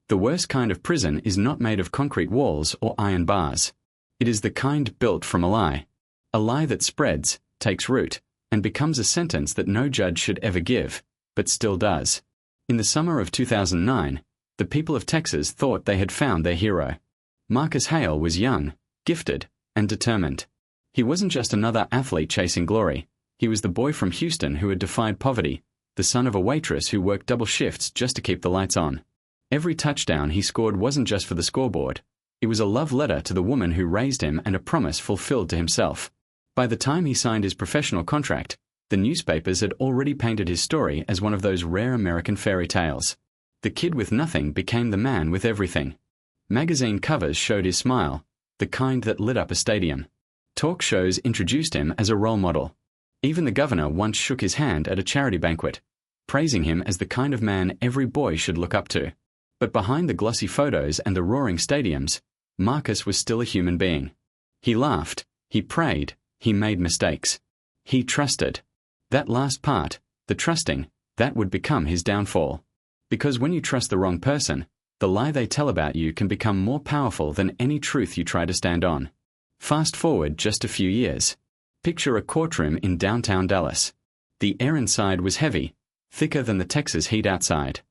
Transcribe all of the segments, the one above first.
The worst kind of prison is not made of concrete walls or iron bars. It is the kind built from a lie that spreads, takes root, and becomes a sentence that no judge should ever give, but still does. In the summer of 2009, the people of Texas thought they had found their hero. Marcus Hale was young, gifted, and determined. He wasn't just another athlete chasing glory. He was the boy from Houston who had defied poverty, the son of a waitress who worked double shifts just to keep the lights on. Every touchdown he scored wasn't just for the scoreboard. It was a love letter to the woman who raised him and a promise fulfilled to himself. By the time he signed his professional contract, the newspapers had already painted his story as one of those rare American fairy tales. The kid with nothing became the man with everything. Magazine covers showed his smile, the kind that lit up a stadium. Talk shows introduced him as a role model. Even the governor once shook his hand at a charity banquet, praising him as the kind of man every boy should look up to. But behind the glossy photos and the roaring stadiums, Marcus was still a human being. He laughed, he prayed, he made mistakes. He trusted. That last part, the trusting, that would become his downfall. Because when you trust the wrong person, the lie they tell about you can become more powerful than any truth you try to stand on. Fast forward just a few years. Picture a courtroom in downtown Dallas. The air inside was heavy, thicker than the Texas heat outside.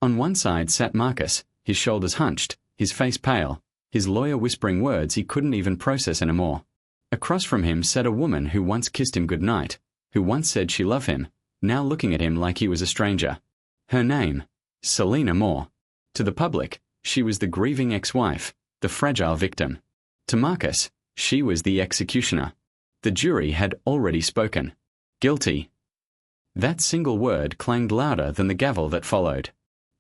On one side sat Marcus, his shoulders hunched, his face pale, his lawyer whispering words he couldn't even process anymore. Across from him sat a woman who once kissed him goodnight, who once said she loved him, now looking at him like he was a stranger. Her name, Selena Moore. To the public, she was the grieving ex-wife, the fragile victim. To Marcus, she was the executioner. The jury had already spoken. Guilty. That single word clanged louder than the gavel that followed.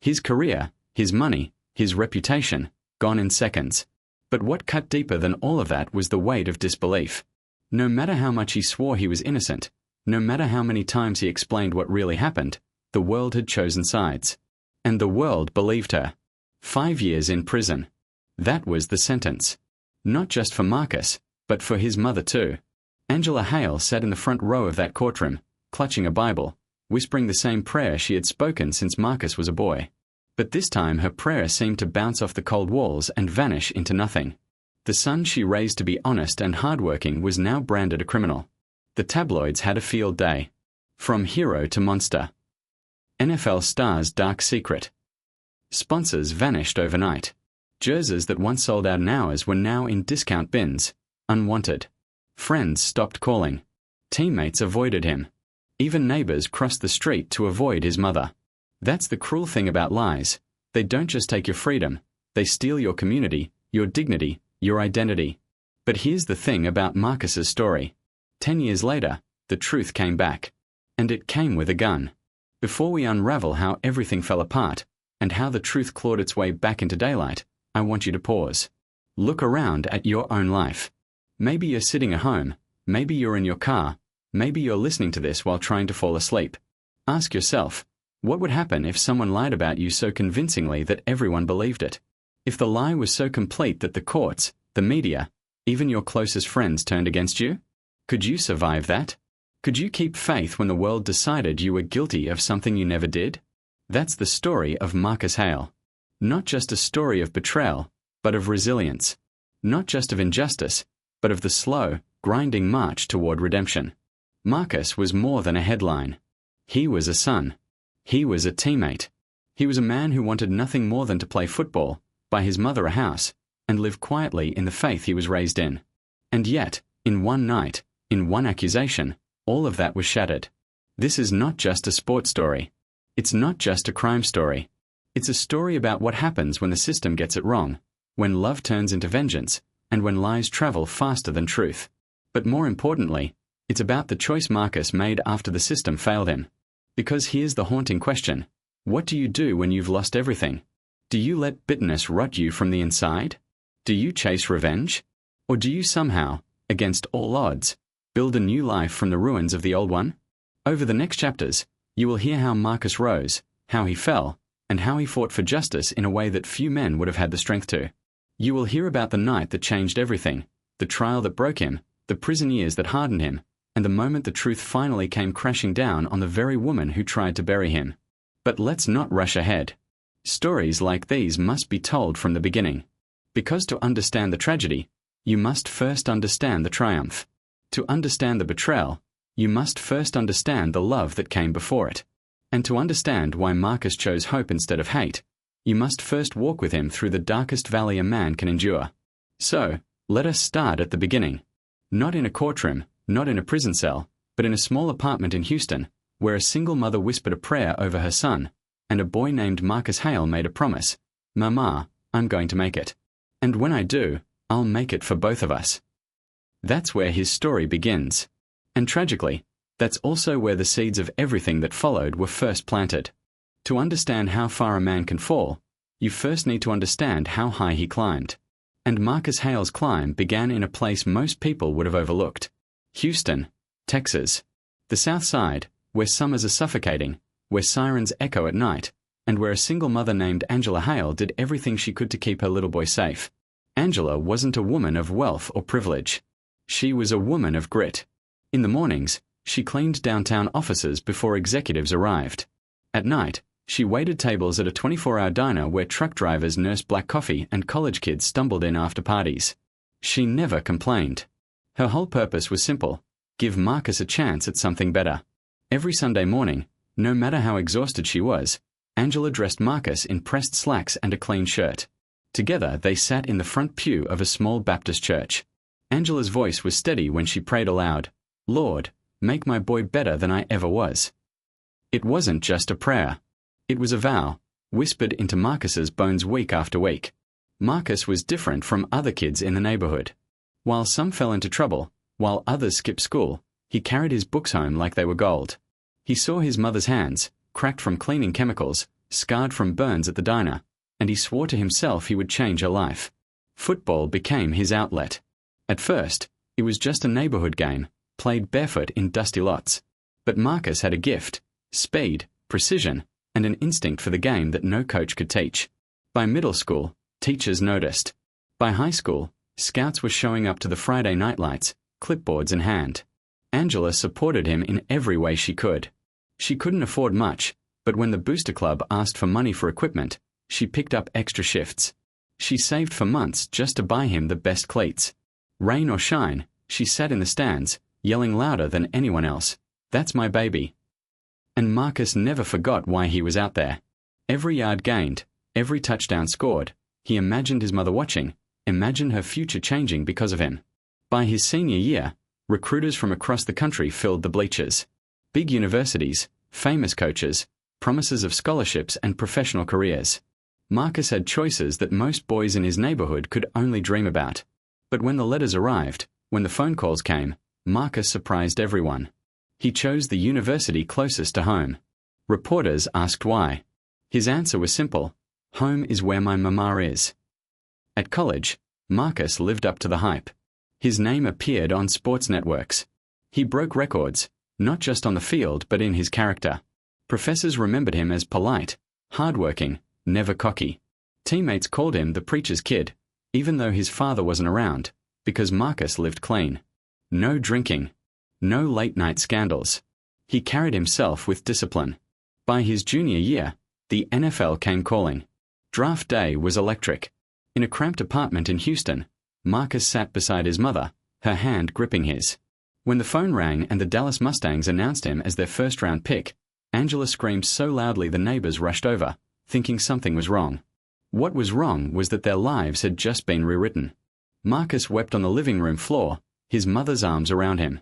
His career, his money, his reputation, gone in seconds. But what cut deeper than all of that was the weight of disbelief. No matter how much he swore he was innocent, no matter how many times he explained what really happened, the world had chosen sides. And the world believed her. 5 years in prison. That was the sentence. Not just for Marcus, but for his mother too. Angela Hale sat in the front row of that courtroom, clutching a Bible, whispering the same prayer she had spoken since Marcus was a boy. But this time her prayer seemed to bounce off the cold walls and vanish into nothing. The son she raised to be honest and hardworking was now branded a criminal. The tabloids had a field day. From hero to monster. NFL stars' dark secret. Sponsors vanished overnight. Jerseys that once sold out in hours were now in discount bins, unwanted. Friends stopped calling. Teammates avoided him. Even neighbors crossed the street to avoid his mother. That's the cruel thing about lies. They don't just take your freedom, they steal your community, your dignity, your identity. But here's the thing about Marcus's story. 10 years later, the truth came back. And it came with a gun. Before we unravel how everything fell apart, and how the truth clawed its way back into daylight, I want you to pause. Look around at your own life. Maybe you're sitting at home, maybe you're in your car, maybe you're listening to this while trying to fall asleep. Ask yourself, what would happen if someone lied about you so convincingly that everyone believed it? If the lie was so complete that the courts, the media, even your closest friends turned against you? Could you survive that? Could you keep faith when the world decided you were guilty of something you never did? That's the story of Marcus Hale. Not just a story of betrayal, but of resilience. Not just of injustice, but of the slow, grinding march toward redemption. Marcus was more than a headline. He was a son. He was a teammate. He was a man who wanted nothing more than to play football, buy his mother a house, and live quietly in the faith he was raised in. And yet, in one night, in one accusation, all of that was shattered. This is not just a sports story. It's not just a crime story. It's a story about what happens when the system gets it wrong, when love turns into vengeance, and when lies travel faster than truth. But more importantly, it's about the choice Marcus made after the system failed him. Because here's the haunting question. What do you do when you've lost everything? Do you let bitterness rot you from the inside? Do you chase revenge? Or do you somehow, against all odds, build a new life from the ruins of the old one? Over the next chapters, you will hear how Marcus rose, how he fell, and how he fought for justice in a way that few men would have had the strength to. You will hear about the night that changed everything, the trial that broke him, the prison years that hardened him, and the moment the truth finally came crashing down on the very woman who tried to bury him. But let's not rush ahead. Stories like these must be told from the beginning. Because to understand the tragedy, you must first understand the triumph. To understand the betrayal, you must first understand the love that came before it. And to understand why Marcus chose hope instead of hate, you must first walk with him through the darkest valley a man can endure. So, let us start at the beginning. Not in a courtroom, not in a prison cell, but in a small apartment in Houston, where a single mother whispered a prayer over her son, and a boy named Marcus Hale made a promise. "Mama, I'm going to make it. And when I do, I'll make it for both of us." That's where his story begins. And tragically, that's also where the seeds of everything that followed were first planted. To understand how far a man can fall, you first need to understand how high he climbed. And Marcus Hale's climb began in a place most people would have overlooked. Houston, Texas. The South Side, where summers are suffocating, where sirens echo at night, and where a single mother named Angela Hale did everything she could to keep her little boy safe. Angela wasn't a woman of wealth or privilege. She was a woman of grit. In the mornings, she cleaned downtown offices before executives arrived. At night, she waited tables at a 24-hour diner where truck drivers nursed black coffee and college kids stumbled in after parties. She never complained. Her whole purpose was simple: give Marcus a chance at something better. Every Sunday morning, no matter how exhausted she was, Angela dressed Marcus in pressed slacks and a clean shirt. Together, they sat in the front pew of a small Baptist church. Angela's voice was steady when she prayed aloud, "Lord, make my boy better than I ever was." It wasn't just a prayer. It was a vow, whispered into Marcus's bones week after week. Marcus was different from other kids in the neighborhood. While some fell into trouble, while others skipped school, he carried his books home like they were gold. He saw his mother's hands, cracked from cleaning chemicals, scarred from burns at the diner, and he swore to himself he would change her life. Football became his outlet. At first, it was just a neighborhood game, played barefoot in dusty lots. But Marcus had a gift: speed, precision, and an instinct for the game that no coach could teach. By middle school, teachers noticed. By high school, scouts were showing up to the Friday night lights, clipboards in hand. Angela supported him in every way she could. She couldn't afford much, but when the Booster Club asked for money for equipment, she picked up extra shifts. She saved for months just to buy him the best cleats. Rain or shine, she sat in the stands, yelling louder than anyone else, "That's my baby." And Marcus never forgot why he was out there. Every yard gained, every touchdown scored, he imagined his mother watching, imagined her future changing because of him. By his senior year, recruiters from across the country filled the bleachers. Big universities, famous coaches, promises of scholarships and professional careers. Marcus had choices that most boys in his neighborhood could only dream about. But when the letters arrived, when the phone calls came, Marcus surprised everyone. He chose the university closest to home. Reporters asked why. His answer was simple: home is where my mama is. At college, Marcus lived up to the hype. His name appeared on sports networks. He broke records, not just on the field but in his character. Professors remembered him as polite, hardworking, never cocky. Teammates called him the preacher's kid, even though his father wasn't around, because Marcus lived clean. No drinking. No late-night scandals. He carried himself with discipline. By his junior year, the NFL came calling. Draft day was electric. In a cramped apartment in Houston, Marcus sat beside his mother, her hand gripping his. When the phone rang and the Dallas Mustangs announced him as their first-round pick, Angela screamed so loudly the neighbors rushed over, thinking something was wrong. What was wrong was that their lives had just been rewritten. Marcus wept on the living room floor, his mother's arms around him.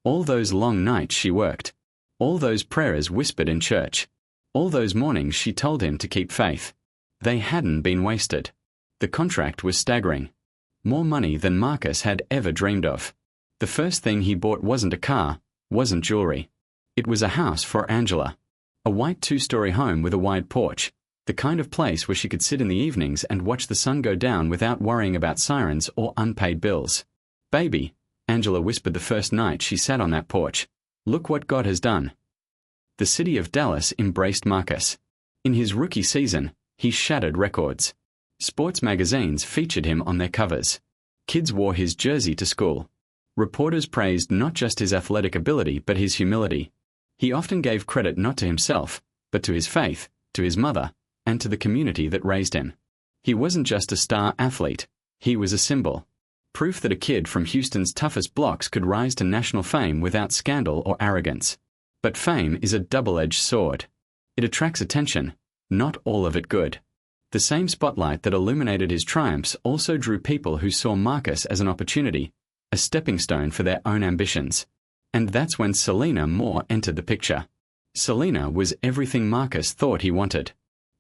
All those long nights she worked. All those prayers whispered in church. All those mornings she told him to keep faith. They hadn't been wasted. The contract was staggering. More money than Marcus had ever dreamed of. The first thing he bought wasn't a car, wasn't jewelry. It was a house for Angela. A white 2-story home with a wide porch. The kind of place where she could sit in the evenings and watch the sun go down without worrying about sirens or unpaid bills. "Baby," Angela whispered the first night she sat on that porch, "look what God has done." The city of Dallas embraced Marcus. In his rookie season, he shattered records. Sports magazines featured him on their covers. Kids wore his jersey to school. Reporters praised not just his athletic ability but his humility. He often gave credit not to himself, but to his faith, to his mother, and to the community that raised him. He wasn't just a star athlete, he was a symbol. Proof that a kid from Houston's toughest blocks could rise to national fame without scandal or arrogance. But fame is a double-edged sword. It attracts attention, not all of it good. The same spotlight that illuminated his triumphs also drew people who saw Marcus as an opportunity, a stepping stone for their own ambitions. And that's when Selena Moore entered the picture. Selena was everything Marcus thought he wanted.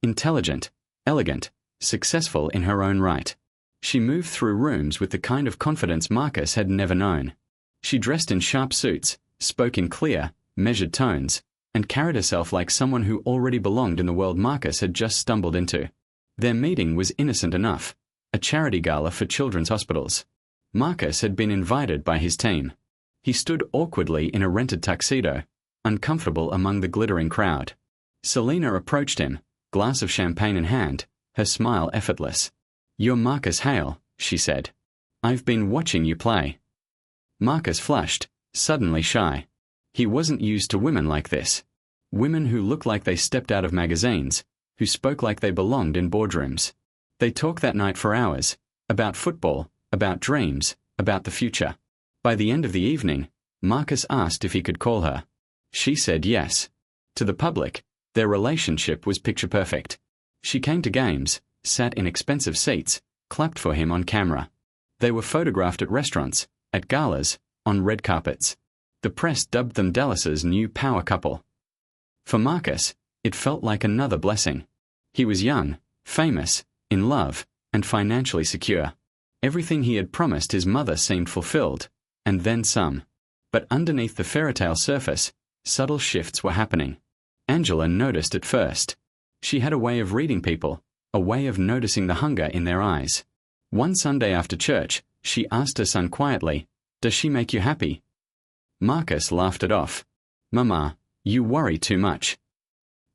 Intelligent, elegant, successful in her own right. She moved through rooms with the kind of confidence Marcus had never known. She dressed in sharp suits, spoke in clear, measured tones, and carried herself like someone who already belonged in the world Marcus had just stumbled into. Their meeting was innocent enough, a charity gala for children's hospitals. Marcus had been invited by his team. He stood awkwardly in a rented tuxedo, uncomfortable among the glittering crowd. Selena approached him, glass of champagne in hand, her smile effortless. "You're Marcus Hale," she said. "I've been watching you play." Marcus flushed, suddenly shy. He wasn't used to women like this. Women who looked like they stepped out of magazines, who spoke like they belonged in boardrooms. They talked that night for hours, about football, about dreams, about the future. By the end of the evening, Marcus asked if he could call her. She said yes. To the public, their relationship was picture perfect. She came to games, sat in expensive seats, clapped for him on camera. They were photographed at restaurants, at galas, on red carpets. The press dubbed them Dallas's new power couple. For Marcus, it felt like another blessing. He was young, famous, in love, and financially secure. Everything he had promised his mother seemed fulfilled, and then some. But underneath the fairytale surface, subtle shifts were happening. Angela noticed at first. She had a way of reading people, a way of noticing the hunger in their eyes. One Sunday after church, she asked her son quietly, "Does she make you happy?" Marcus laughed it off. "Mama, you worry too much."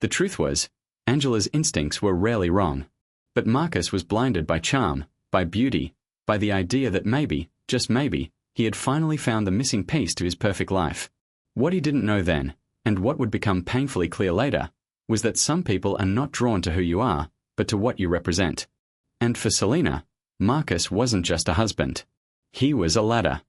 The truth was, Angela's instincts were rarely wrong. But Marcus was blinded by charm, by beauty, by the idea that maybe, just maybe, he had finally found the missing piece to his perfect life. What he didn't know then, and what would become painfully clear later, was that some people are not drawn to who you are, but to what you represent. And for Selena, Marcus wasn't just a husband. He was a ladder.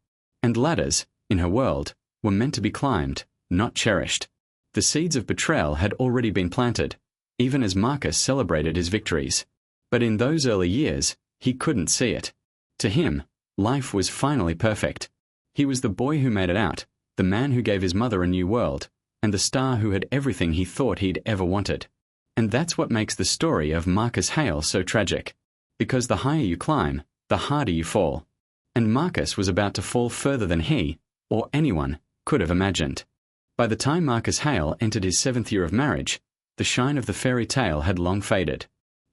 And ladders, in her world, were meant to be climbed, not cherished. The seeds of betrayal had already been planted, even as Marcus celebrated his victories. But in those early years, he couldn't see it. To him, life was finally perfect. He was the boy who made it out, the man who gave his mother a new world, and the star who had everything he thought he'd ever wanted. And that's what makes the story of Marcus Hale so tragic. Because the higher you climb, the harder you fall. And Marcus was about to fall further than he, or anyone, could have imagined. By the time Marcus Hale entered his 7th year of marriage, the shine of the fairy tale had long faded.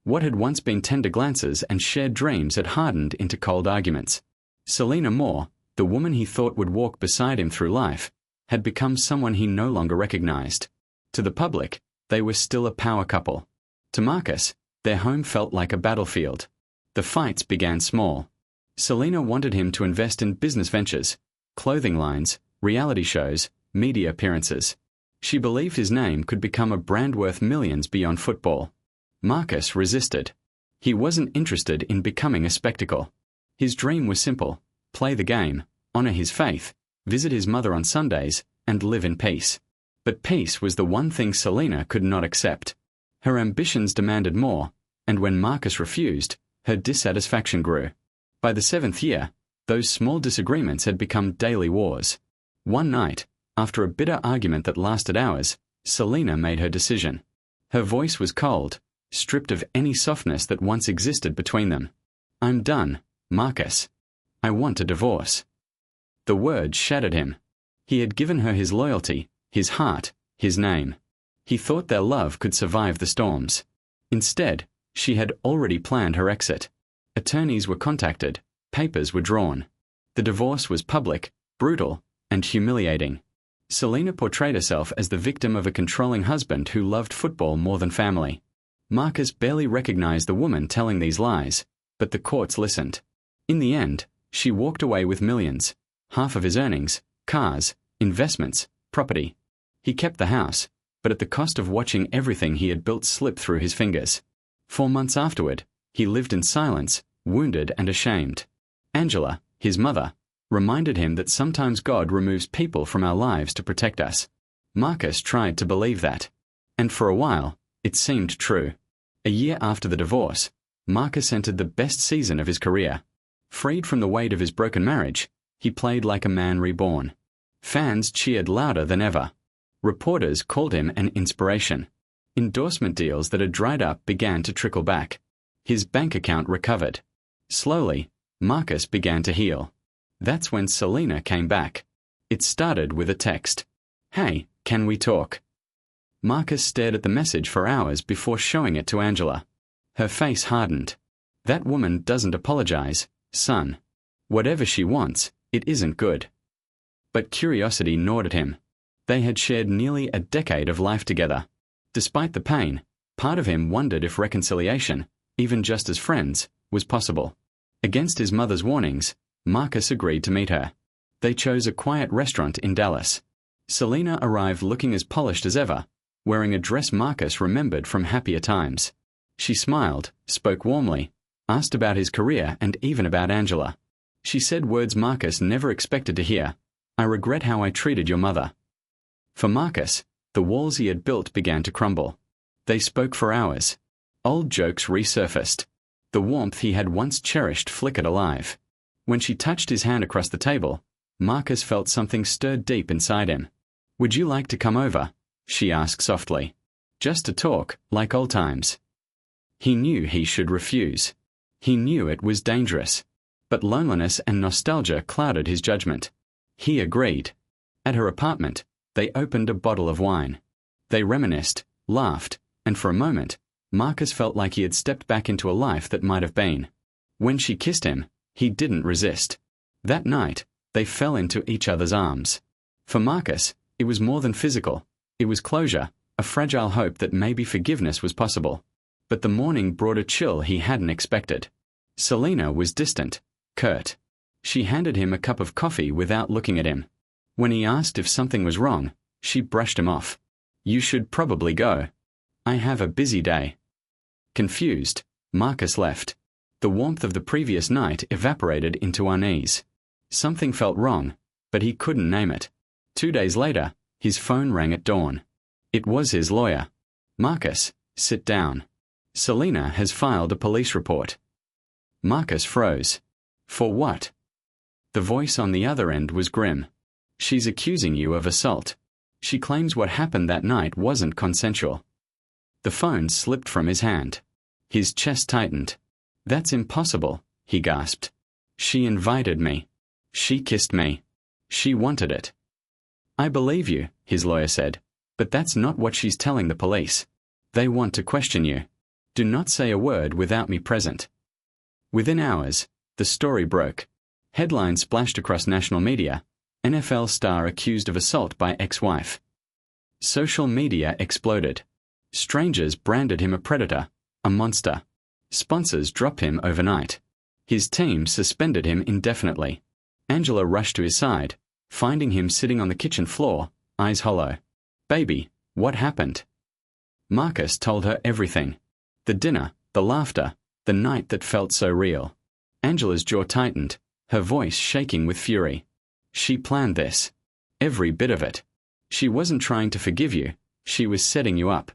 What had once been tender glances and shared dreams had hardened into cold arguments. Selena Moore, the woman he thought would walk beside him through life, had become someone he no longer recognized. To the public, they were still a power couple. To Marcus, their home felt like a battlefield. The fights began small. Selena wanted him to invest in business ventures, clothing lines, reality shows, media appearances. She believed his name could become a brand worth millions beyond football. Marcus resisted. He wasn't interested in becoming a spectacle. His dream was simple: play the game, honor his faith, visit his mother on Sundays, and live in peace. But peace was the one thing Selena could not accept. Her ambitions demanded more, and when Marcus refused, her dissatisfaction grew. By the 7th year, those small disagreements had become daily wars. One night, after a bitter argument that lasted hours, Selena made her decision. Her voice was cold, stripped of any softness that once existed between them. "I'm done, Marcus. I want a divorce." The words shattered him. He had given her his loyalty, his heart, his name. He thought their love could survive the storms. Instead, she had already planned her exit. Attorneys were contacted, papers were drawn. The divorce was public, brutal, and humiliating. Selena portrayed herself as the victim of a controlling husband who loved football more than family. Marcus barely recognized the woman telling these lies, but the courts listened. In the end, she walked away with millions, half of his earnings, cars, investments, property. He kept the house, but at the cost of watching everything he had built slip through his fingers. 4 months afterward, he lived in silence, wounded and ashamed. Angela, his mother, reminded him that sometimes God removes people from our lives to protect us. Marcus tried to believe that. And for a while, it seemed true. A year after the divorce, Marcus entered the best season of his career. Freed from the weight of his broken marriage, he played like a man reborn. Fans cheered louder than ever. Reporters called him an inspiration. Endorsement deals that had dried up began to trickle back. His bank account recovered. Slowly, Marcus began to heal. That's when Selena came back. It started with a text. "Hey, can we talk?" Marcus stared at the message for hours before showing it to Angela. Her face hardened. "That woman doesn't apologize, son. Whatever she wants, it isn't good." But curiosity gnawed at him. They had shared nearly a decade of life together. Despite the pain, part of him wondered if reconciliation, even just as friends, was possible. Against his mother's warnings, Marcus agreed to meet her. They chose a quiet restaurant in Dallas. Selena arrived looking as polished as ever, wearing a dress Marcus remembered from happier times. She smiled, spoke warmly, asked about his career and even about Angela. She said words Marcus never expected to hear. "I regret how I treated your mother." For Marcus, the walls he had built began to crumble. They spoke for hours. Old jokes resurfaced. The warmth he had once cherished flickered alive. When she touched his hand across the table, Marcus felt something stirred deep inside him. "Would you like to come over?" she asked softly. "Just to talk, like old times." He knew he should refuse. He knew it was dangerous. But loneliness and nostalgia clouded his judgment. He agreed. At her apartment, they opened a bottle of wine. They reminisced, laughed, and for a moment, Marcus felt like he had stepped back into a life that might have been. When she kissed him, he didn't resist. That night, they fell into each other's arms. For Marcus, it was more than physical. It was closure, a fragile hope that maybe forgiveness was possible. But the morning brought a chill he hadn't expected. Selena was distant, curt. She handed him a cup of coffee without looking at him. When he asked if something was wrong, she brushed him off. "You should probably go. I have a busy day." Confused, Marcus left. The warmth of the previous night evaporated into unease. Something felt wrong, but he couldn't name it. 2 days later, his phone rang at dawn. It was his lawyer. "Marcus, sit down. Selena has filed a police report." Marcus froze. "For what?" The voice on the other end was grim. "She's accusing you of assault. She claims what happened that night wasn't consensual." The phone slipped from his hand. His chest tightened. "That's impossible," he gasped. "She invited me. She kissed me. She wanted it." "I believe you," his lawyer said, "but that's not what she's telling the police. They want to question you. Do not say a word without me present." Within hours, the story broke. Headlines splashed across national media. NFL star accused of assault by ex-wife. Social media exploded. Strangers branded him a predator, a monster. Sponsors dropped him overnight. His team suspended him indefinitely. Angela rushed to his side, finding him sitting on the kitchen floor, eyes hollow. "Baby, what happened?" Marcus told her everything. The dinner, the laughter, the night that felt so real. Angela's jaw tightened, her voice shaking with fury. "She planned this. Every bit of it. She wasn't trying to forgive you, she was setting you up."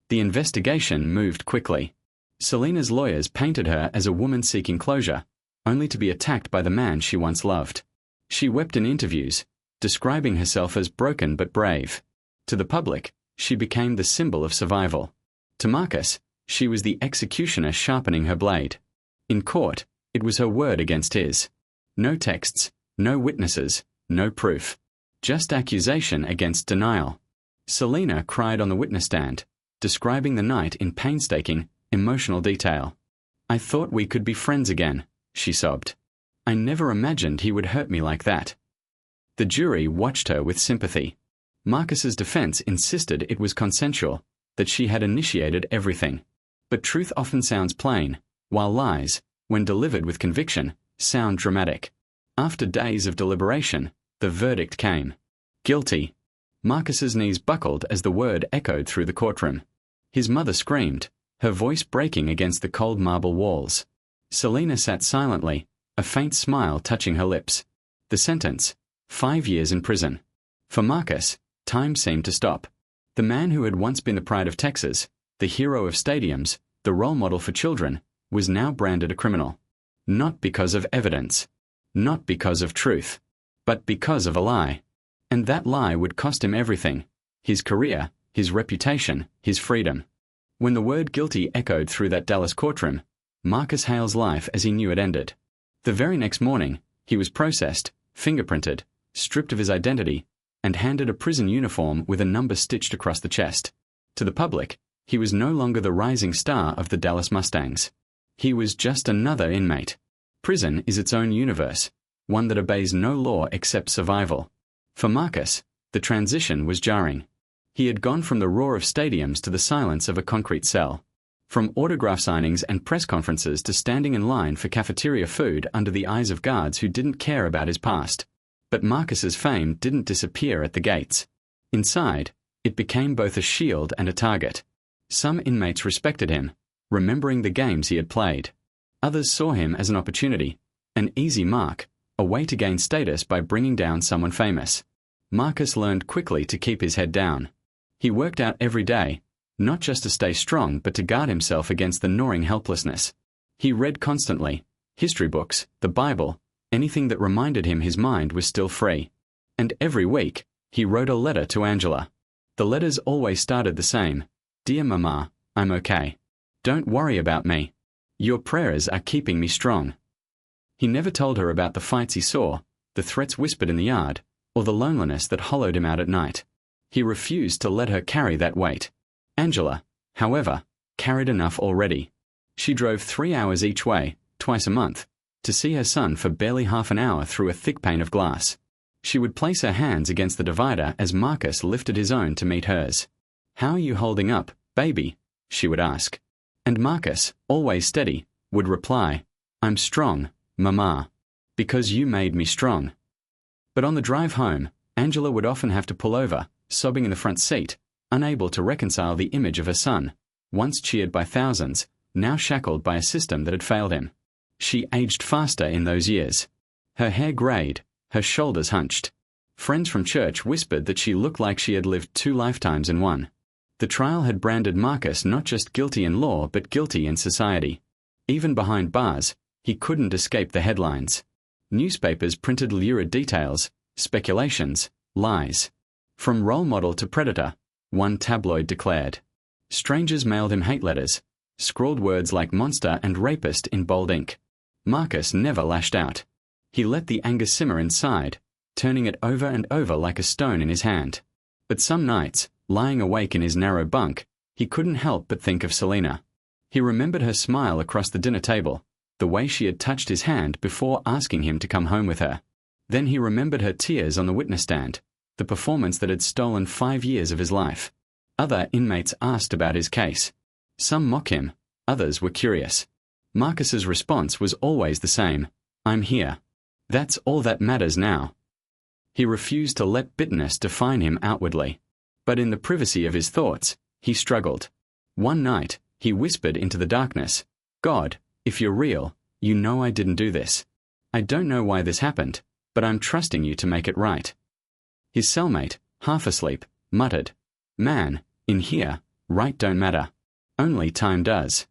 The investigation moved quickly. Selena's lawyers painted her as a woman seeking closure, only to be attacked by the man she once loved. She wept in interviews, describing herself as broken but brave. To the public, she became the symbol of survival. To Marcus, she was the executioner sharpening her blade. In court, it was her word against his. No texts, no witnesses, no proof. Just accusation against denial. Selena cried on the witness stand, describing the night in painstaking, emotional detail. "I thought we could be friends again," she sobbed. "I never imagined he would hurt me like that." The jury watched her with sympathy. Marcus's defense insisted it was consensual, that she had initiated everything. But truth often sounds plain, while lies, when delivered with conviction, sound dramatic. After days of deliberation, the verdict came. Guilty. Marcus's knees buckled as the word echoed through the courtroom. His mother screamed, her voice breaking against the cold marble walls. Selina sat silently, a faint smile touching her lips. The sentence: 5 years in prison. For Marcus, time seemed to stop. The man who had once been the pride of Texas, the hero of stadiums, the role model for children, was now branded a criminal. Not because of evidence. Not because of truth. But because of a lie. And that lie would cost him everything: his career, his reputation, his freedom. When the word guilty echoed through that Dallas courtroom, Marcus Hale's life as he knew it ended. The very next morning, he was processed, fingerprinted, stripped of his identity, and handed a prison uniform with a number stitched across the chest. To the public, he was no longer the rising star of the Dallas Mustangs. He was just another inmate. Prison is its own universe, one that obeys no law except survival. For Marcus, the transition was jarring. He had gone from the roar of stadiums to the silence of a concrete cell. From autograph signings and press conferences to standing in line for cafeteria food under the eyes of guards who didn't care about his past. But Marcus's fame didn't disappear at the gates. Inside, it became both a shield and a target. Some inmates respected him, remembering the games he had played. Others saw him as an opportunity, an easy mark, a way to gain status by bringing down someone famous. Marcus learned quickly to keep his head down. He worked out every day, not just to stay strong but to guard himself against the gnawing helplessness. He read constantly: history books, the Bible, anything that reminded him his mind was still free. And every week, he wrote a letter to Angela. The letters always started the same: "Dear Mama, I'm okay. Don't worry about me. Your prayers are keeping me strong." He never told her about the fights he saw, the threats whispered in the yard, or the loneliness that hollowed him out at night. He refused to let her carry that weight. Angela, however, carried enough already. She drove 3 hours each way, twice a month, to see her son for barely half an hour through a thick pane of glass. She would place her hands against the divider as Marcus lifted his own to meet hers. "How are you holding up, baby?" she would ask. And Marcus, always steady, would reply, "I'm strong, Mama, because you made me strong." But on the drive home, Angela would often have to pull over, sobbing in the front seat, unable to reconcile the image of her son, once cheered by thousands, now shackled by a system that had failed him. She aged faster in those years. Her hair grayed, her shoulders hunched. Friends from church whispered that she looked like she had lived 2 lifetimes in one. The trial had branded Marcus not just guilty in law but guilty in society. Even behind bars, he couldn't escape the headlines. Newspapers printed lurid details, speculations, lies. From role model to predator, one tabloid declared. Strangers mailed him hate letters, scrawled words like monster and rapist in bold ink. Marcus never lashed out. He let the anger simmer inside, turning it over and over like a stone in his hand. But some nights, lying awake in his narrow bunk, he couldn't help but think of Selina. He remembered her smile across the dinner table, the way she had touched his hand before asking him to come home with her. Then he remembered her tears on the witness stand, the performance that had stolen 5 years of his life. Other inmates asked about his case. Some mocked him, others were curious. Marcus's response was always the same: "I'm here. That's all that matters now." He refused to let bitterness define him outwardly. But in the privacy of his thoughts, he struggled. One night, he whispered into the darkness, "God, if you're real, you know I didn't do this. I don't know why this happened, but I'm trusting you to make it right." His cellmate, half asleep, muttered, "Man, in here, right don't matter. Only time does."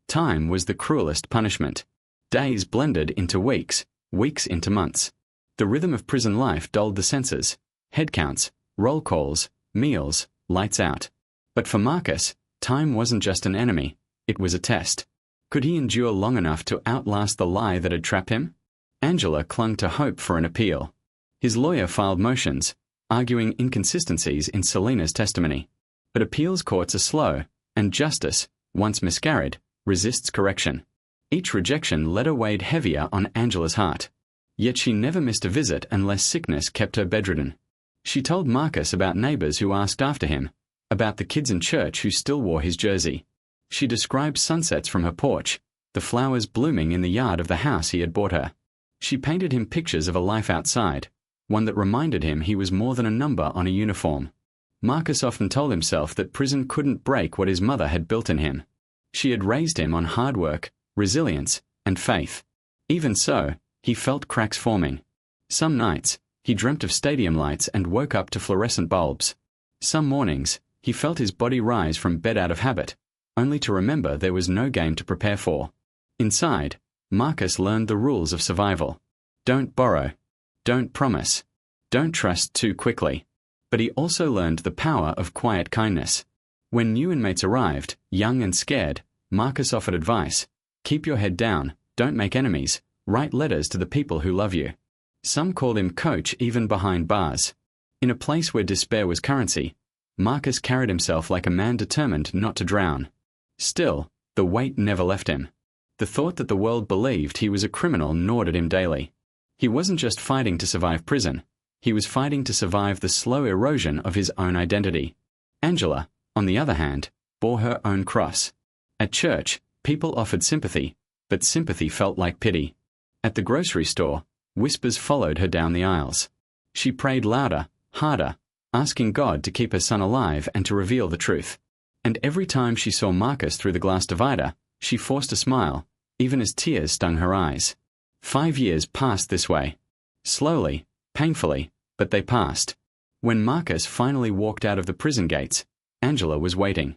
Time was the cruelest punishment. Days blended into weeks, weeks into months. The rhythm of prison life dulled the senses: head counts, roll calls, meals, lights out. But for Marcus, time wasn't just an enemy, it was a test. Could he endure long enough to outlast the lie that had trapped him? Angela clung to hope for an appeal. His lawyer filed motions, arguing inconsistencies in Selina's testimony. But appeals courts are slow, and justice, once miscarried, resists correction. Each rejection letter weighed heavier on Angela's heart. Yet she never missed a visit unless sickness kept her bedridden. She told Marcus about neighbors who asked after him, about the kids in church who still wore his jersey. She described sunsets from her porch, the flowers blooming in the yard of the house he had bought her. She painted him pictures of a life outside, one that reminded him he was more than a number on a uniform. Marcus often told himself that prison couldn't break what his mother had built in him. She had raised him on hard work, resilience, and faith. Even so, he felt cracks forming. Some nights, he dreamt of stadium lights and woke up to fluorescent bulbs. Some mornings, he felt his body rise from bed out of habit, only to remember there was no game to prepare for. Inside, Marcus learned the rules of survival. Don't borrow. Don't promise. Don't trust too quickly. But he also learned the power of quiet kindness. When new inmates arrived, young and scared, Marcus offered advice. Keep your head down, don't make enemies, write letters to the people who love you. Some called him coach even behind bars. In a place where despair was currency, Marcus carried himself like a man determined not to drown. Still, the weight never left him. The thought that the world believed he was a criminal gnawed at him daily. He wasn't just fighting to survive prison. He was fighting to survive the slow erosion of his own identity. Angela, on the other hand, bore her own cross. At church, people offered sympathy, but sympathy felt like pity. At the grocery store, whispers followed her down the aisles. She prayed louder, harder, asking God to keep her son alive and to reveal the truth. And every time she saw Marcus through the glass divider, she forced a smile, even as tears stung her eyes. 5 years passed this way. Slowly, painfully, but they passed. When Marcus finally walked out of the prison gates, Angela was waiting.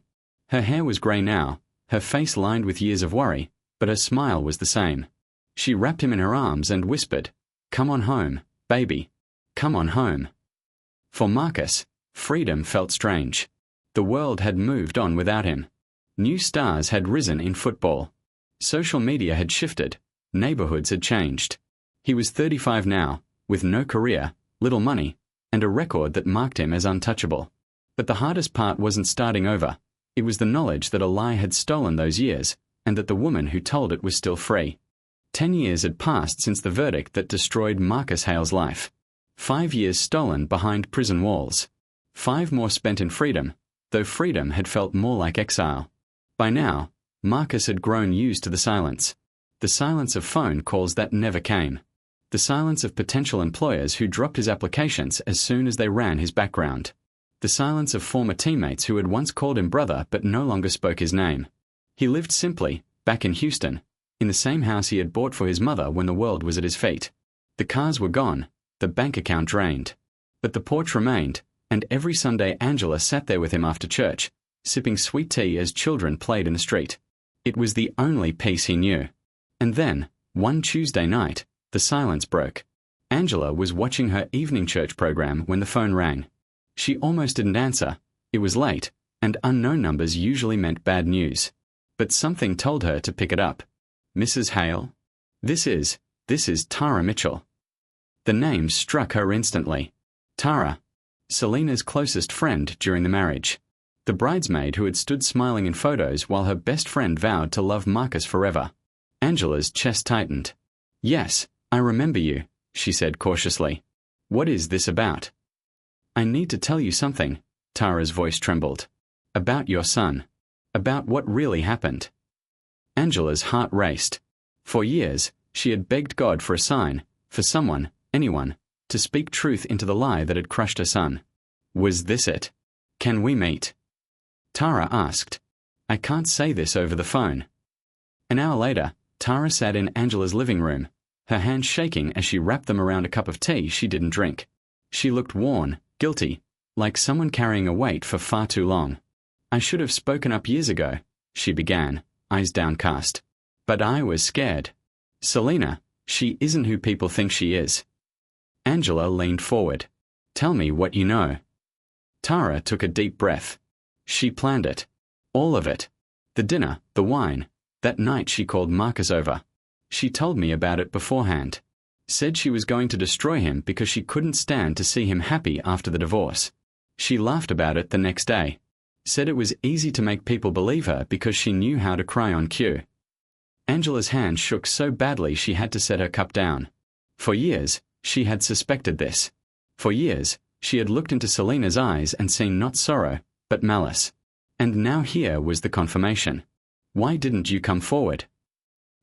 Her hair was grey now, her face lined with years of worry, but her smile was the same. She wrapped him in her arms and whispered, "Come on home, baby. Come on home." For Marcus, freedom felt strange. The world had moved on without him. New stars had risen in football. Social media had shifted. Neighborhoods had changed. He was 35 now, with no career, little money, and a record that marked him as untouchable. But the hardest part wasn't starting over. It was the knowledge that a lie had stolen those years, and that the woman who told it was still free. 10 years had passed since the verdict that destroyed Marcus Hale's life. 5 years stolen behind prison walls. 5 more spent in freedom, though freedom had felt more like exile. By now, Marcus had grown used to the silence. The silence of phone calls that never came. The silence of potential employers who dropped his applications as soon as they ran his background. The silence of former teammates who had once called him brother but no longer spoke his name. He lived simply, back in Houston, in the same house he had bought for his mother when the world was at his feet. The cars were gone, the bank account drained. But the porch remained, and every Sunday Angela sat there with him after church, sipping sweet tea as children played in the street. It was the only peace he knew. And then, one Tuesday night, the silence broke. Angela was watching her evening church program when the phone rang. She almost didn't answer. It was late, and unknown numbers usually meant bad news. But something told her to pick it up. "Mrs. Hale? This is Tara Mitchell." The name struck her instantly. Tara, Selena's closest friend during the marriage. The bridesmaid who had stood smiling in photos while her best friend vowed to love Marcus forever. Angela's chest tightened. "Yes, I remember you," she said cautiously. "What is this about?" "I need to tell you something," Tara's voice trembled. "About your son. About what really happened." Angela's heart raced. For years, she had begged God for a sign, for someone, anyone, to speak truth into the lie that had crushed her son. Was this it? "Can we meet?" Tara asked. "I can't say this over the phone." An hour later, Tara sat in Angela's living room, her hands shaking as she wrapped them around a cup of tea she didn't drink. She looked worn, guilty, like someone carrying a weight for far too long. "I should have spoken up years ago," she began, eyes downcast. "But I was scared. Selena, she isn't who people think she is." Angela leaned forward. "Tell me what you know." Tara took a deep breath. She planned it. All of it. The dinner, the wine. That night she called Marcus over. She told me about it beforehand. Said she was going to destroy him because she couldn't stand to see him happy after the divorce. She laughed about it the next day. Said it was easy to make people believe her because she knew how to cry on cue. Angela's hand shook so badly she had to set her cup down. For years, she had suspected this. For years, she had looked into Selena's eyes and seen not sorrow, but malice. And now here was the confirmation. "Why didn't you come forward?"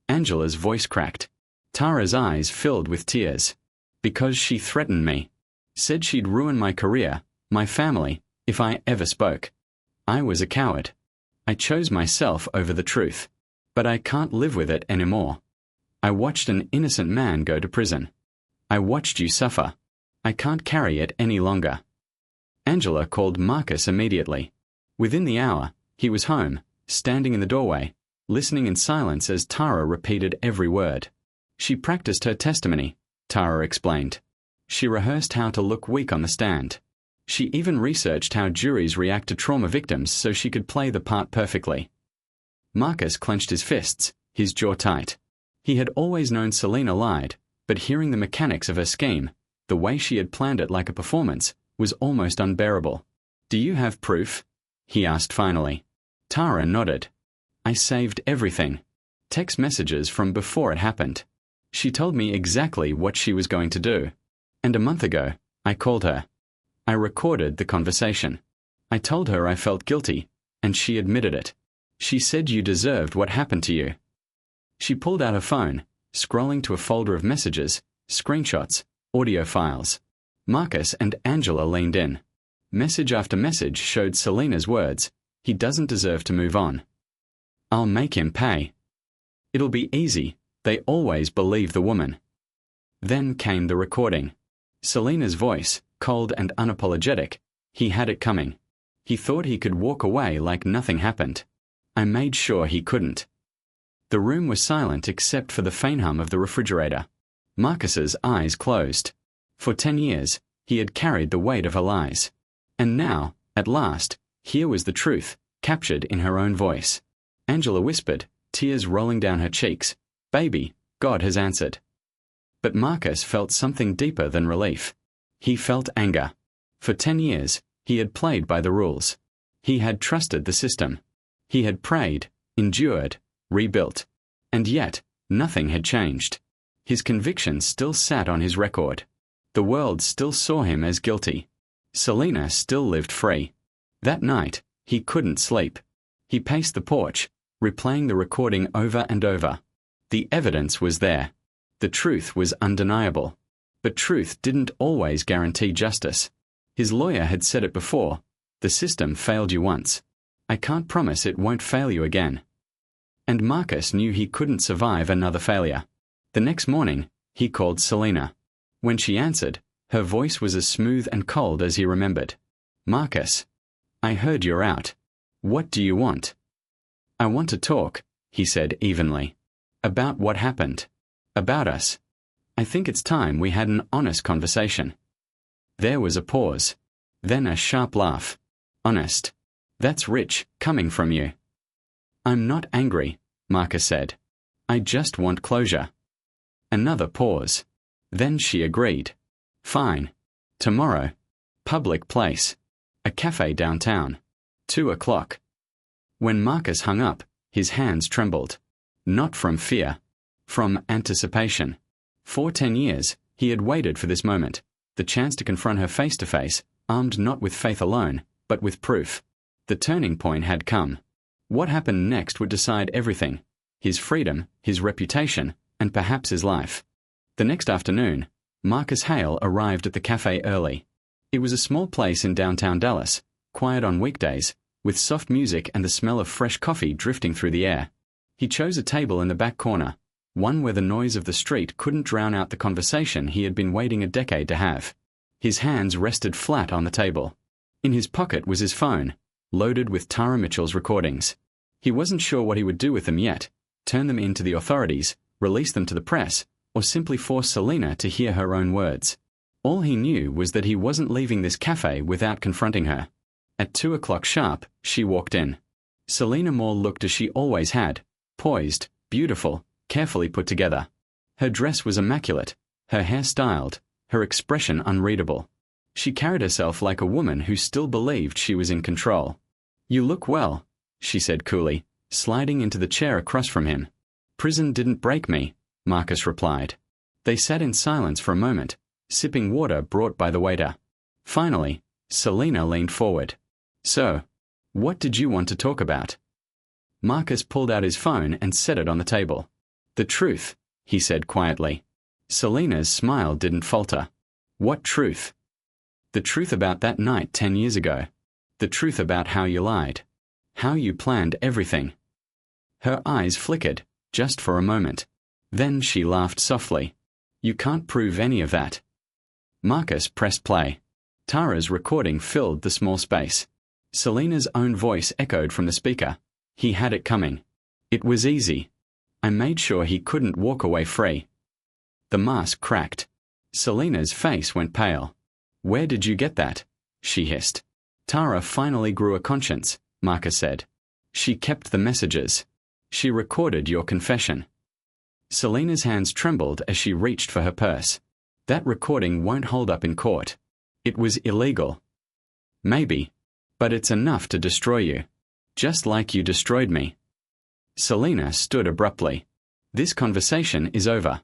Angela's voice cracked. Tara's eyes filled with tears. "Because she threatened me. Said she'd ruin my career, my family, if I ever spoke. I was a coward. I chose myself over the truth. But I can't live with it anymore. I watched an innocent man go to prison. I watched you suffer. I can't carry it any longer. Angela called Marcus immediately. Within the hour, he was home, standing in the doorway, listening in silence as Tara repeated every word. She practiced her testimony, Tara explained. She rehearsed how to look weak on the stand. She even researched how juries react to trauma victims so she could play the part perfectly. Marcus clenched his fists, his jaw tight. He had always known Selena lied, but hearing the mechanics of her scheme, the way she had planned it like a performance, was almost unbearable. "Do you have proof?" he asked finally. Tara nodded. "I saved everything. Text messages from before it happened. She told me exactly what she was going to do. And a month ago, I called her. I recorded the conversation. I told her I felt guilty, and she admitted it. She said you deserved what happened to you." She pulled out her phone, scrolling to a folder of messages, screenshots, audio files. Marcus and Angela leaned in. Message after message showed Selena's words, "He doesn't deserve to move on. I'll make him pay. It'll be easy. They always believe the woman." Then came the recording. Selena's voice, cold and unapologetic. He had it coming. He thought he could walk away like nothing happened. I made sure he couldn't. The room was silent except for the faint hum of the refrigerator. Marcus's eyes closed. For 10 years, he had carried the weight of her lies. And now, at last, here was the truth, captured in her own voice. Angela whispered, tears rolling down her cheeks, "Baby, God has answered." But Marcus felt something deeper than relief. He felt anger. For 10 years, he had played by the rules. He had trusted the system. He had prayed, endured, rebuilt. And yet, nothing had changed. His convictions still sat on his record. The world still saw him as guilty. Selena still lived free. That night, he couldn't sleep. He paced the porch, replaying the recording over and over. The evidence was there. The truth was undeniable. But truth didn't always guarantee justice. His lawyer had said it before. The system failed you once. I can't promise it won't fail you again. And Marcus knew he couldn't survive another failure. The next morning, he called Selena. When she answered, her voice was as smooth and cold as he remembered. "Marcus, I heard you're out. What do you want?" "I want to talk," he said evenly. "About what happened. About us. I think it's time we had an honest conversation." There was a pause. Then a sharp laugh. "Honest. That's rich, coming from you." "I'm not angry," Marcus said. "I just want closure." Another pause. Then she agreed. "Fine. Tomorrow. Public place. A cafe downtown. 2 o'clock. When Marcus hung up, his hands trembled. Not from fear. From anticipation. For 10 years, he had waited for this moment, the chance to confront her face to face, armed not with faith alone, but with proof. The turning point had come. What happened next would decide everything. His freedom, his reputation, and perhaps his life. The next afternoon, Marcus Hale arrived at the cafe early. It was a small place in downtown Dallas, quiet on weekdays, with soft music and the smell of fresh coffee drifting through the air. He chose a table in the back corner, one where the noise of the street couldn't drown out the conversation he had been waiting a decade to have. His hands rested flat on the table. In his pocket was his phone, loaded with Tara Mitchell's recordings. He wasn't sure what he would do with them yet, turn them in to the authorities, release them to the press, or simply force Selena to hear her own words. All he knew was that he wasn't leaving this cafe without confronting her. At 2 o'clock sharp, she walked in. Selena Moore looked as she always had, poised, beautiful, carefully put together. Her dress was immaculate, her hair styled, her expression unreadable. She carried herself like a woman who still believed she was in control. "You look well," she said coolly, sliding into the chair across from him. "Prison didn't break me," Marcus replied. They sat in silence for a moment, sipping water brought by the waiter. Finally, Selena leaned forward. "So, what did you want to talk about?" Marcus pulled out his phone and set it on the table. "The truth," he said quietly. Selena's smile didn't falter. "What truth?" "The truth about that night 10 years ago. The truth about how you lied. How you planned everything. Her eyes flickered, just for a moment. Then she laughed softly. You can't prove any of that. Marcus pressed play. Tara's recording filled the small space. Selena's own voice echoed from the speaker. He had it coming. It was easy. I made sure he couldn't walk away free. The mask cracked. Selena's face went pale. Where did you get that? She hissed. Tara finally grew a conscience, Marcus said. She kept the messages. She recorded your confession. Selena's hands trembled as she reached for her purse. That recording won't hold up in court. It was illegal. Maybe. But it's enough to destroy you. Just like you destroyed me. Selena stood abruptly. This conversation is over.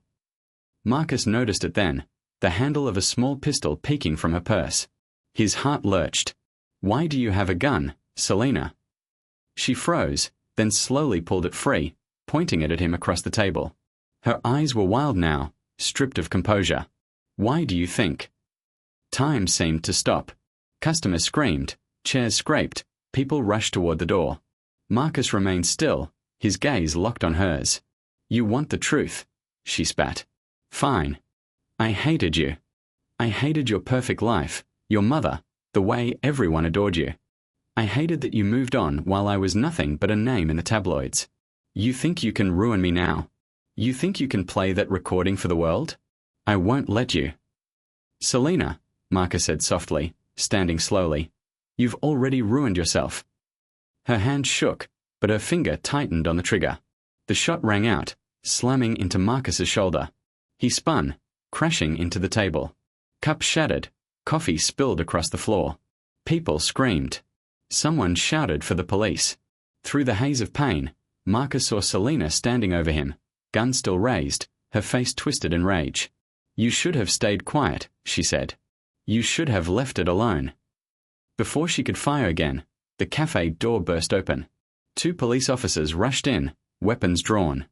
Marcus noticed it then, the handle of a small pistol peeking from her purse. His heart lurched. Why do you have a gun, Selena? She froze, then slowly pulled it free, pointing it at him across the table. Her eyes were wild now, stripped of composure. Why do you think? Time seemed to stop. Customers screamed, chairs scraped, people rushed toward the door. Marcus remained still, his gaze locked on hers. You want the truth, she spat. Fine. I hated you. I hated your perfect life, your mother, the way everyone adored you. I hated that you moved on while I was nothing but a name in the tabloids. You think you can ruin me now? You think you can play that recording for the world? I won't let you. Selena, Marcus said softly, standing slowly. You've already ruined yourself. Her hand shook, but her finger tightened on the trigger. The shot rang out, slamming into Marcus's shoulder. He spun, crashing into the table. Cups shattered, coffee spilled across the floor. People screamed. Someone shouted for the police. Through the haze of pain, Marcus saw Selena standing over him, gun still raised, her face twisted in rage. You should have stayed quiet, she said. You should have left it alone. Before she could fire again, the cafe door burst open. 2 police officers rushed in, weapons drawn.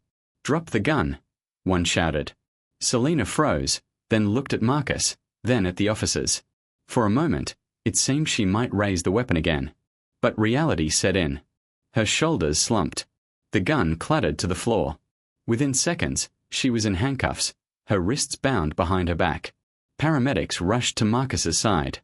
Drop the gun, one shouted. Selena froze, then looked at Marcus, then at the officers. For a moment, it seemed she might raise the weapon again. But reality set in. Her shoulders slumped. The gun clattered to the floor. Within seconds, she was in handcuffs, her wrists bound behind her back. Paramedics rushed to Marcus's side.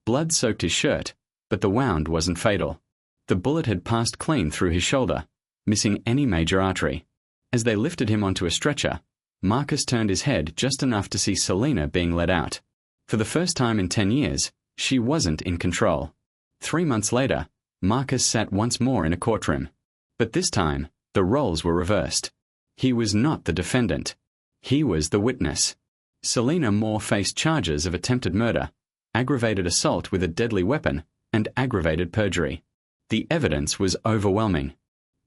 Blood soaked his shirt, but the wound wasn't fatal. The bullet had passed clean through his shoulder, missing any major artery. As they lifted him onto a stretcher, Marcus turned his head just enough to see Selena being led out. For the first time in 10 years, she wasn't in control. 3 months later, Marcus sat once more in a courtroom. But this time, the roles were reversed. He was not the defendant. He was the witness. Selena Moore faced charges of attempted murder, aggravated assault with a deadly weapon, and aggravated perjury. The evidence was overwhelming.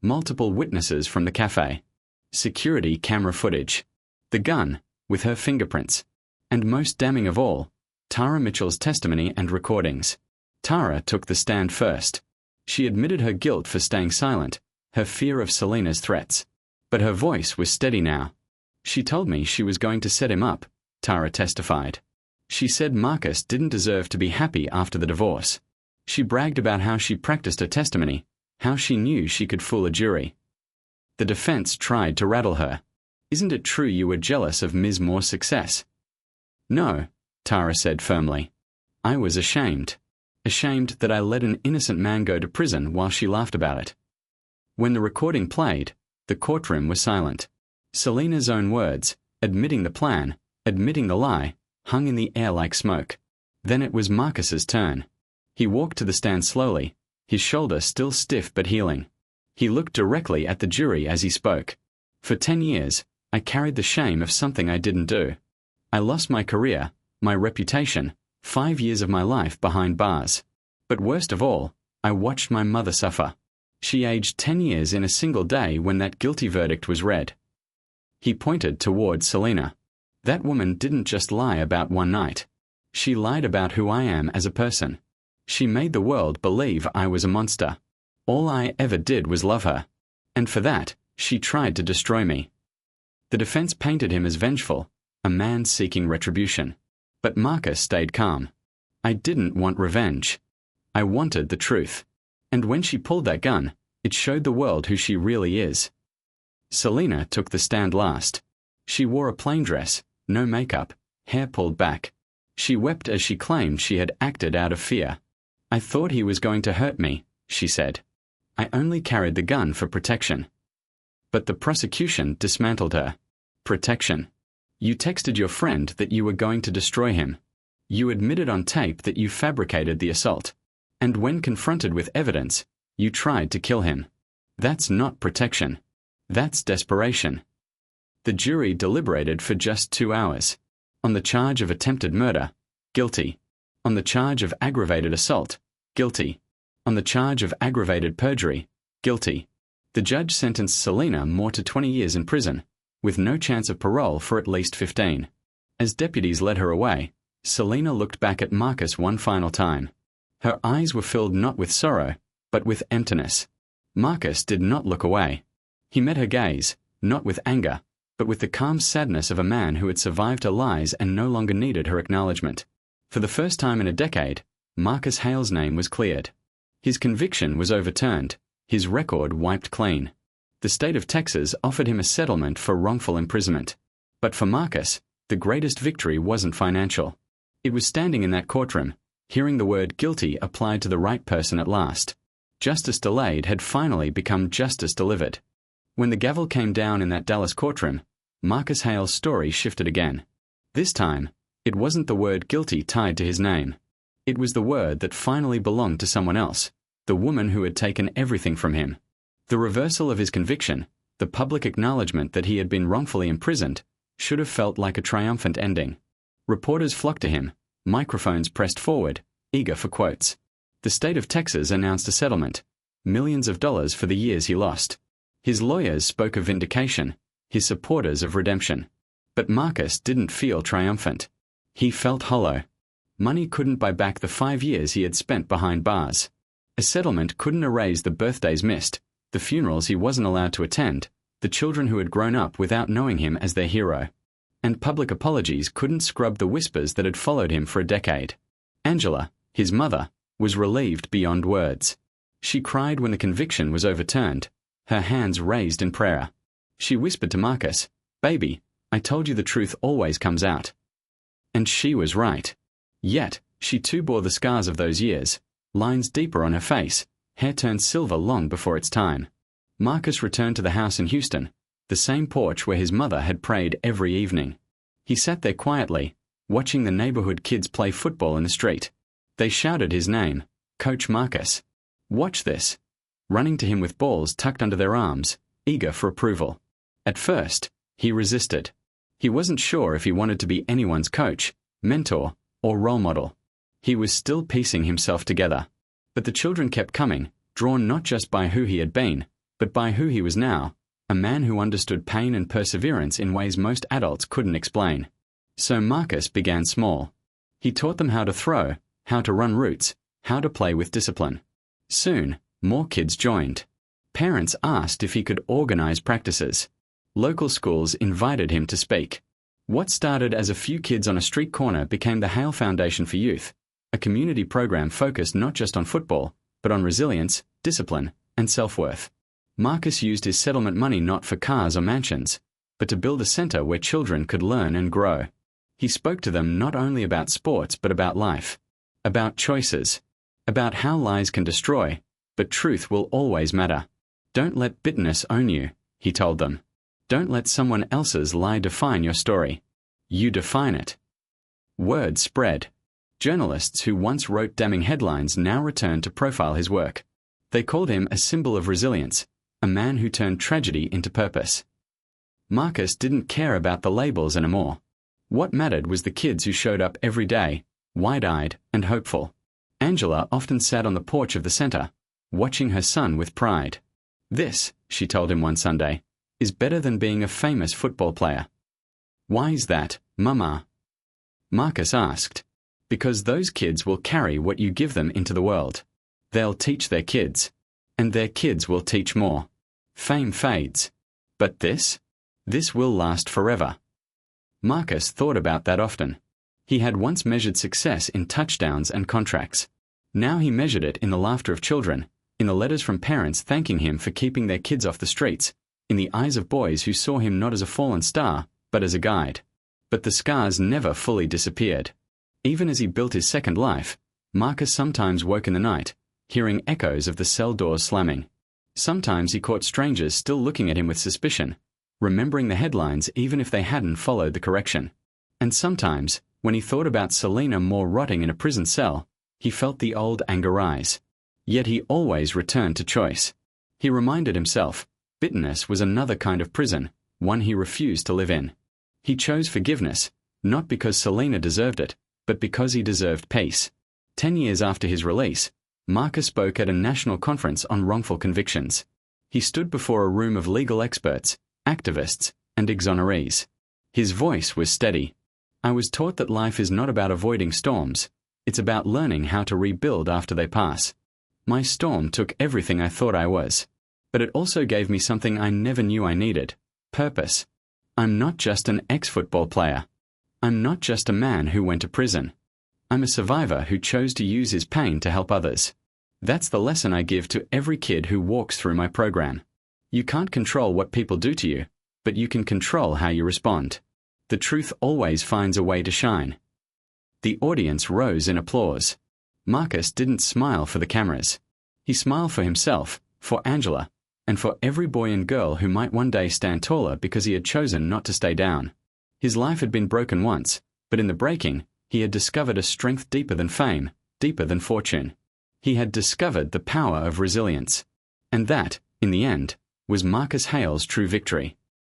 Multiple witnesses from the cafe. Security camera footage. The gun, with her fingerprints. And most damning of all, Tara Mitchell's testimony and recordings. Tara took the stand first. She admitted her guilt for staying silent, her fear of Selena's threats. But her voice was steady now. She told me she was going to set him up, Tara testified. She said Marcus didn't deserve to be happy after the divorce. She bragged about how she practiced her testimony, how she knew she could fool a jury. The defense tried to rattle her. Isn't it true you were jealous of Ms. Moore's success? No, Tara said firmly. I was ashamed. Ashamed that I let an innocent man go to prison while she laughed about it. When the recording played, the courtroom was silent. Selena's own words, admitting the plan, admitting the lie, hung in the air like smoke. Then it was Marcus's turn. He walked to the stand slowly, his shoulder still stiff but healing. He looked directly at the jury as he spoke. For 10 years, I carried the shame of something I didn't do. I lost my career, my reputation, 5 years of my life behind bars. But worst of all, I watched my mother suffer. She aged 10 years in a single day when that guilty verdict was read. He pointed toward Selena. That woman didn't just lie about one night. She lied about who I am as a person. She made the world believe I was a monster. All I ever did was love her. And for that, she tried to destroy me. The defense painted him as vengeful, a man seeking retribution. But Marcus stayed calm. I didn't want revenge. I wanted the truth. And when she pulled that gun, it showed the world who she really is. Selena took the stand last. She wore a plain dress, no makeup, hair pulled back. She wept as she claimed she had acted out of fear. "I thought he was going to hurt me," she said. "I only carried the gun for protection." But the prosecution dismantled her. Protection. You texted your friend that you were going to destroy him. You admitted on tape that you fabricated the assault. And when confronted with evidence, you tried to kill him. That's not protection. That's desperation. The jury deliberated for just 2 hours. On the charge of attempted murder, guilty. On the charge of aggravated assault, guilty. On the charge of aggravated perjury, guilty. The judge sentenced Selena Moore to 20 years in prison, with no chance of parole for at least 15. As deputies led her away, Selena looked back at Marcus one final time. Her eyes were filled not with sorrow, but with emptiness. Marcus did not look away. He met her gaze, not with anger, but with the calm sadness of a man who had survived her lies and no longer needed her acknowledgement. For the first time in a decade, Marcus Hale's name was cleared. His conviction was overturned, his record wiped clean. The state of Texas offered him a settlement for wrongful imprisonment. But for Marcus, the greatest victory wasn't financial. It was standing in that courtroom, hearing the word guilty applied to the right person at last. Justice delayed had finally become justice delivered. When the gavel came down in that Dallas courtroom, Marcus Hale's story shifted again. This time, it wasn't the word guilty tied to his name. It was the word that finally belonged to someone else, the woman who had taken everything from him. The reversal of his conviction, the public acknowledgement that he had been wrongfully imprisoned, should have felt like a triumphant ending. Reporters flocked to him, microphones pressed forward, eager for quotes. The state of Texas announced a settlement, millions of dollars for the years he lost. His lawyers spoke of vindication, his supporters of redemption. But Marcus didn't feel triumphant. He felt hollow. Money couldn't buy back the 5 years he had spent behind bars. A settlement couldn't erase the birthdays missed, the funerals he wasn't allowed to attend, the children who had grown up without knowing him as their hero. And public apologies couldn't scrub the whispers that had followed him for a decade. Angela, his mother, was relieved beyond words. She cried when the conviction was overturned, her hands raised in prayer. She whispered to Marcus, "Baby, I told you the truth always comes out." And she was right. Yet, she too bore the scars of those years, lines deeper on her face, hair turned silver long before its time. Marcus returned to the house in Houston, the same porch where his mother had prayed every evening. He sat there quietly, watching the neighborhood kids play football in the street. They shouted his name, Coach Marcus. "Watch this," running to him with balls tucked under their arms, eager for approval. At first, he resisted. He wasn't sure if he wanted to be anyone's coach, mentor, or role model. He was still piecing himself together. But the children kept coming, drawn not just by who he had been, but by who he was now, a man who understood pain and perseverance in ways most adults couldn't explain. So Marcus began small. He taught them how to throw, how to run routes, how to play with discipline. Soon, more kids joined. Parents asked if he could organize practices. Local schools invited him to speak. What started as a few kids on a street corner became the Hale Foundation for Youth, a community program focused not just on football, but on resilience, discipline, and self-worth. Marcus used his settlement money not for cars or mansions, but to build a center where children could learn and grow. He spoke to them not only about sports but about life, about choices, about how lies can destroy, but truth will always matter. Don't let bitterness own you, he told them. Don't let someone else's lie define your story. You define it. Word spread. Journalists who once wrote damning headlines now returned to profile his work. They called him a symbol of resilience, a man who turned tragedy into purpose. Marcus didn't care about the labels anymore. What mattered was the kids who showed up every day, wide-eyed and hopeful. Angela often sat on the porch of the center, watching her son with pride. "This," she told him one Sunday, "is better than being a famous football player." "Why's that, Mama?" Marcus asked. "Because those kids will carry what you give them into the world. They'll teach their kids. And their kids will teach more. Fame fades. But this will last forever." Marcus thought about that often. He had once measured success in touchdowns and contracts. Now he measured it in the laughter of children, in the letters from parents thanking him for keeping their kids off the streets, in the eyes of boys who saw him not as a fallen star, but as a guide. But the scars never fully disappeared. Even as he built his second life, Marcus sometimes woke in the night, hearing echoes of the cell doors slamming. Sometimes he caught strangers still looking at him with suspicion, remembering the headlines even if they hadn't followed the correction. And sometimes, when he thought about Selena more rotting in a prison cell, he felt the old anger rise. Yet he always returned to choice. He reminded himself, bitterness was another kind of prison, one he refused to live in. He chose forgiveness, not because Selena deserved it, but because he deserved peace. 10 years after his release, Marcus spoke at a national conference on wrongful convictions. He stood before a room of legal experts, activists, and exonerees. His voice was steady. I was taught that life is not about avoiding storms. It's about learning how to rebuild after they pass. My storm took everything I thought I was. But it also gave me something I never knew I needed: purpose. I'm not just an ex-football player. I'm not just a man who went to prison. I'm a survivor who chose to use his pain to help others. That's the lesson I give to every kid who walks through my program. You can't control what people do to you, but you can control how you respond. The truth always finds a way to shine. The audience rose in applause. Marcus didn't smile for the cameras. He smiled for himself, for Angela, and for every boy and girl who might one day stand taller because he had chosen not to stay down. His life had been broken once, but in the breaking, he had discovered a strength deeper than fame, deeper than fortune. He had discovered the power of resilience. And that, in the end, was Marcus Hale's true victory.